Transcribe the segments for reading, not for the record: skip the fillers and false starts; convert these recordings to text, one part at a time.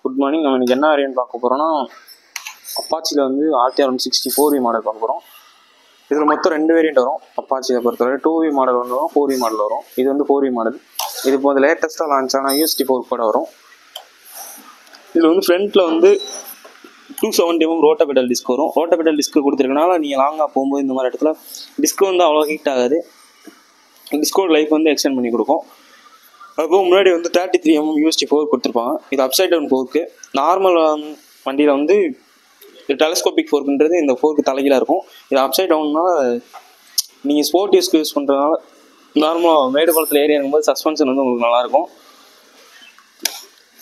Good morning. நம்ம இன்றைக்கி என்ன வேரியன்ட் பார்க்க போகிறோன்னா, அப்பாச்சியில் வந்து RTR 160 4V மாடல் பார்க்க போகிறோம். இதில் மொத்தம் 2 வேரியன்ட் வரும். அப்பாச்சியை பொறுத்தவரை 2V மாடல் ஒன்று வரும், 4V மாடல் வரும். இது வந்து 4V மாடல். இது இப்போ வந்து லேட்டஸ்ட்டாக லான்ச் ஆனால் USD 4 கூட வரும். இதில் வந்து ஃப்ரண்ட்டில் வந்து 270mm ரோட்டோபெடல் டிஸ்க் வரும். ரோட்டோபெடல் டிஸ்க் கொடுத்துருக்கனால நீங்கள் லாங்காக போகும்போது இந்த மாதிரி இடத்துல டிஸ்க் வந்து அவ்வளோ ஹீட் ஆகாது. டிஸ்கோட லைஃப் வந்து எக்ஸ்டெண்ட் பண்ணி கொடுக்கும். அதுபோக முன்னாடி வந்து 33mm USD 4 கொடுத்துருப்பாங்க. இது அப்சைட் டவுன் ஃபோர்க்கு. நார்மல் வண்டியில் வந்து டெலஸ்கோபிக் ஃபோர்க்குன்றது இந்த ஃபோர்க்கு தலைகீழாக இருக்கும். இது அப்சைட் டவுன்னா நீங்கள் ஸ்போர்ட் யூஸ் பண்ணுறதுனால நார்மலாக மேடு பழத்தில் ஏறி இறங்கும்போது சஸ்பென்ஷன் வந்து உங்களுக்கு நல்லாயிருக்கும்.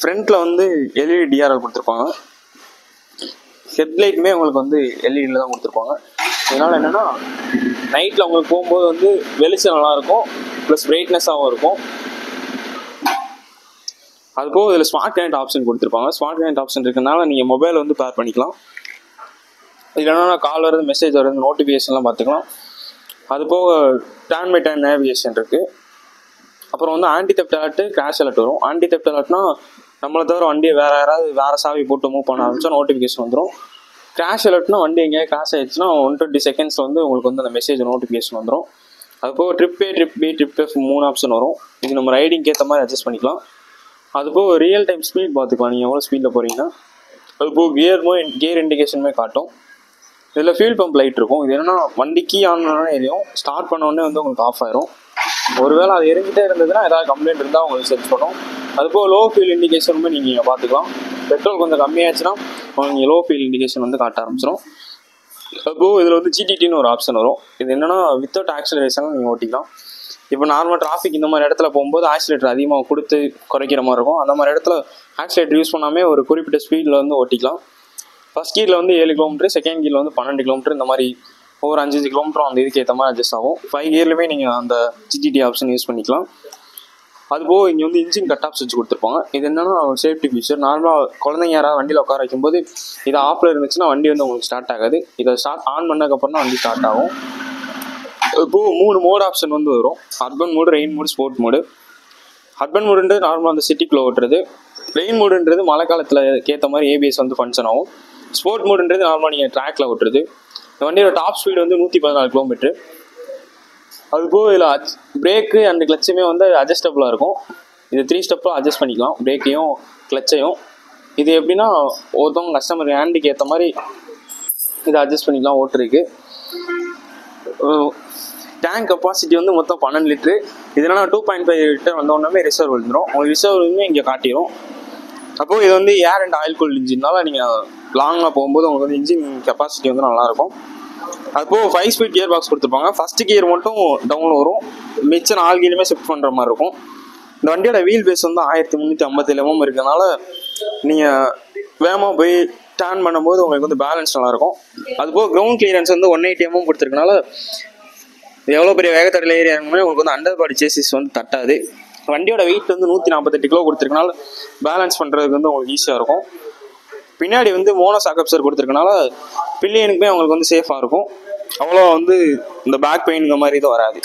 ஃப்ரண்ட்டில் வந்து LED DRL கொடுத்துருப்பாங்க. ஹெட்லைட்டுமே உங்களுக்கு வந்து LEDயில் தான் கொடுத்துருப்பாங்க. இதனால் என்னென்னா நைட்டில் உங்களுக்கு போகும்போது வந்து வெளிச்சம் நல்லாயிருக்கும், ப்ளஸ் பிரைட்னஸாகவும் இருக்கும். அதுபோக இதில் ஸ்மார்ட் கனெக்ட் ஆப்ஷன் கொடுத்துருப்பாங்க. ஸ்மார்ட் கனெக்ட் ஆப்ஷன் இருக்கிறதுனால நீங்கள் மொபைல் வந்து பேர் பண்ணிக்கலாம். இல்லைன்னா கால் வருது, மெசேஜ் வருது, நோட்டிஃபிகேஷன்லாம் பார்த்துக்கலாம். அதுபோக டர்ன் பை டர்ன் நேவிகேஷன் இருக்குது. அப்புறம் வந்து anti theft alert, crash alert வரும். ஆன்டி தெஃப்ட் அலர்ட்னா நம்மளை தவிர வண்டியை வேறு சாவி போட்டு மூவ் பண்ண ஆரம்பிச்சா நோட்டிஃபிகேஷன் வந்துடும். கிராஷ் அலர்ட்னா வண்டி எங்கேயா கிராஷ் ஆகிடுச்சுன்னா 120 செகண்ட்ஸில் வந்து உங்களுக்கு வந்து அந்த மெசேஜ் நோட்டிஃபிகேஷன் வந்துடும். அதுபோக trip A, trip B, trip F 3 option வரும். இது நம்ம ரைடிங்க்கு ஏற்ற மாதிரி அட்ஜஸ்ட் பண்ணிக்கலாம். அதுபோக ரியல் டைம் ஸ்பீட் பார்த்துக்கலாம், நீங்கள் எவ்வளோ ஸ்பீடில் போகிறீங்கன்னா. அதுபோக கியர் இண்டிகேஷனுமே காட்டும். இதில் ஃபியூல் பம்ப் லைட் இருக்கும். இது என்னென்னா வண்டி கீ ஆன் பண்ணோன்னே எரியும், ஸ்டார்ட் பண்ணோடனே வந்து உங்களுக்கு ஆஃப் ஆயிரும். ஒருவேளை அது எரிஞ்சிட்டே இருந்ததுன்னா ஏதாவது கம்ப்ளைண்ட் இருந்தால் உங்களுக்கு செர்ச் பண்ணும். அதுபோக லோ ஃபியூல் இண்டிகேஷனுமே நீங்கள் பார்த்துக்கலாம். பெட்ரோல் கொஞ்சம் கம்மியாச்சுன்னா நீங்கள் லோ ஃபியூல் இண்டிகேஷன் வந்து காட்ட ஆரம்பிச்சிடும். அதுபோக இதில் வந்து GTTன்னு ஒரு ஆப்ஷன் வரும். இது என்னென்னா வித்தவுட் ஆக்சிலரேஷன் நீங்கள் ஓட்டிக்கலாம். இப்போ நார்மல் டிராஃபிக் இந்த மாதிரி இடத்துல போகும்போது ஆக்சிலேட்டர் அதிகமாக கொடுத்து குறைக்கிற மாதிரி இருக்கும். அந்த மாதிரி இடத்துல ஆக்சிலேட்டர் யூஸ் பண்ணாமல் ஒரு குறிப்பிட்ட ஸ்பீடில் வந்து ஓட்டிக்கலாம். ஃபஸ்ட் கியரில் வந்து 7 km, செகண்ட் கியரில் வந்து 12 km, இந்த மாதிரி ஒவ்வொரு 5 km அந்த இதுக்கு ஏற்ற மாதிரி அட்ஜஸ்ட் ஆகும். 5 கியர்லையுமே நீங்கள் அந்த GTT ஆப்ஷன் யூஸ் பண்ணிக்கலாம். அதுபோக இங்கே வந்து இன்ஜின் கட் ஆஃப் சுவிட்ச் கொடுத்துருப்பாங்க. இது என்னென்னா சேஃப்டி ஃபீச்சர். நார்மலாக குழந்தைங்க யாராவது வண்டியில் உட்கார வைக்கும்போது இது ஆஃபில் இருந்துச்சுன்னா வண்டி வந்து உங்களுக்கு ஸ்டார்ட் ஆகாது. இதை ஆன் பண்ணதுக்கப்புறம் தான் வண்டி ஸ்டார்ட் ஆகும். இப்போது 3 மோட் ஆப்ஷன் வந்து வரும். Urban mode, rain mode, sport mode. Urban மோடுன்றது நார்மலாக அந்த சிட்டிக்குள்ளே ஓட்டுறது. ரெயின் மோடுன்றது மழை காலத்தில் ஏற்ற மாதிரி ABS வந்து ஃபங்க்ஷன் ஆகும். ஸ்போர்ட் மோடுன்றது நார்மலாக நீங்கள் ட்ராக்கில் ஓட்டுறது. இந்த வண்டியோட டாப் ஸ்பீடு வந்து 114 km. அதுபோக இதில் பிரேக்கு அண்ட் கிளச்சுமே வந்து அட்ஜஸ்டபுளாக இருக்கும். இது 3 ஸ்டெப்பில் அட்ஜஸ்ட் பண்ணிக்கலாம், பிரேக்கையும் கிளச்சையும். இது எப்படின்னா ஒருத்தவங்க கஸ்டமர் ஹேண்டுக்கு ஏற்ற மாதிரி இதை அட்ஜஸ்ட் பண்ணிக்கலாம் ஓட்டுறதுக்கு. டேங்க் கெப்பாசிட்டி வந்து மொத்தம் 12 லிட்டரு. இதனால் 2.5 லிட்டர் வந்தோடனே ரிசர்வ் விழுந்துடும். உங்களுக்கு ரிசர்வ்மே இங்கே காட்டிடும். அப்போது இது வந்து ஏர் அண்ட் ஆயில் கூல்டு இன்ஜின்னால நீங்கள் லாங்காக போகும்போது உங்களுக்கு வந்து இன்ஜின் கெப்பாசிட்டி வந்து நல்லாயிருக்கும். அதுபோக 5 ஸ்பீட் கியர் பாக்ஸ் கொடுத்துருப்பாங்க. ஃபஸ்ட்டு கியர் மட்டும் டவுன் வரும், மிச்சம் 4 கியருமே ஷிஃப்ட் பண்ணுற மாதிரி இருக்கும். இந்த வண்டியோட வீல் பேஸ் வந்து 1357 mm இருக்கிறதுனால நீங்கள் வேகமாக போய் டர்ன் பண்ணும்போது உங்களுக்கு வந்து பேலன்ஸ் நல்லாயிருக்கும். அதுபோக கிரவுண்ட் கிளியரன்ஸ் வந்து 180 mm கொடுத்துருக்கனால எவ்வளோ பெரிய வேகத்தடையில் ஏறி இறங்குமே உங்களுக்கு வந்து அண்டர் பாடி சேசிஸ் வந்து தட்டாது. வண்டியோட வெயிட் வந்து 148 கிலோ கொடுத்துருக்கனால பேலன்ஸ் பண்ணுறதுக்கு வந்து உங்களுக்கு ஈஸியாக இருக்கும். பின்னாடி வந்து மோனோ சாக்கப்சர் கொடுத்துருக்கனால பில்லியனுக்குமே அவங்களுக்கு வந்து சேஃபாக இருக்கும். அவ்வளோ வந்து இந்த பேக் பெயின் இந்த மாதிரி இது வராது.